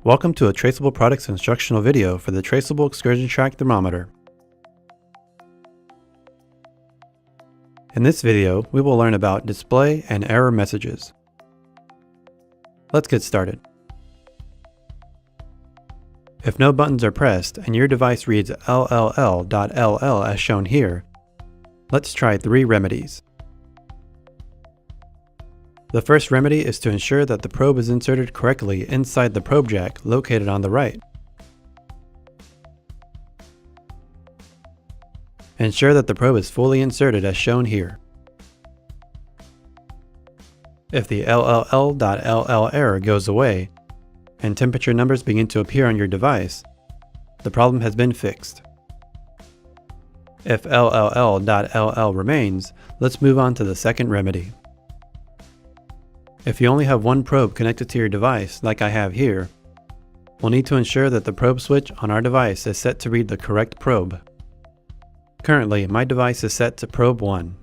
Welcome to a Traceable Products instructional video for the Traceable Excursion Track Thermometer. In this video, we will learn about display and error messages. Let's get started. If no buttons are pressed and your device reads LLLLL as shown here, let's try 3 remedies. The first remedy is to ensure that the probe is inserted correctly inside the probe jack located on the right. Ensure that the probe is fully inserted as shown here. If the LLLLL error goes away and temperature numbers begin to appear on your device, the problem has been fixed. If LLLLL remains, let's move on to the second remedy. If you only have one probe connected to your device, like I have here, we'll need to ensure that the probe switch on our device is set to read the correct probe. Currently, my device is set to probe 1.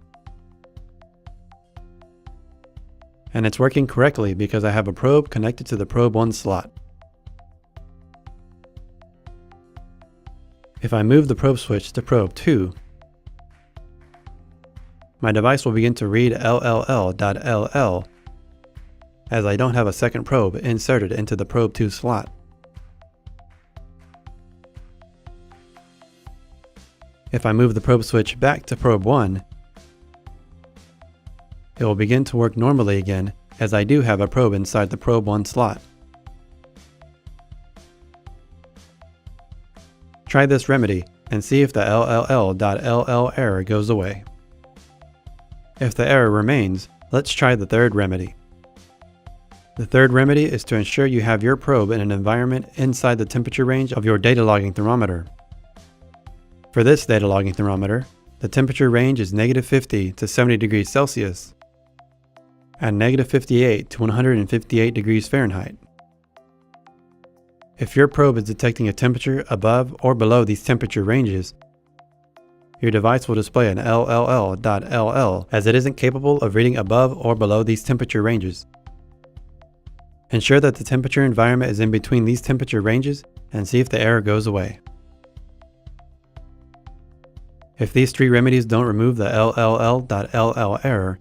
And it's working correctly because I have a probe connected to the probe 1 slot. If I move the probe switch to probe 2, my device will begin to read LLLLL as I don't have a second probe inserted into the probe 2 slot. If I move the probe switch back to probe 1, it will begin to work normally again as I do have a probe inside the probe 1 slot. Try this remedy and see if the LLLLL error goes away. If the error remains, let's try the third remedy. The third remedy is to ensure you have your probe in an environment inside the temperature range of your data logging thermometer. For this data logging thermometer, the temperature range is -50 to 70 degrees Celsius and -58 to 158 degrees Fahrenheit. If your probe is detecting a temperature above or below these temperature ranges, your device will display an LLLLL as it isn't capable of reading above or below these temperature ranges. Ensure that the temperature environment is in between these temperature ranges and see if the error goes away. If these 3 remedies don't remove the LLLLL error,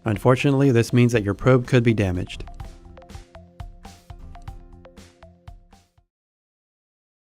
unfortunately this means that your probe could be damaged.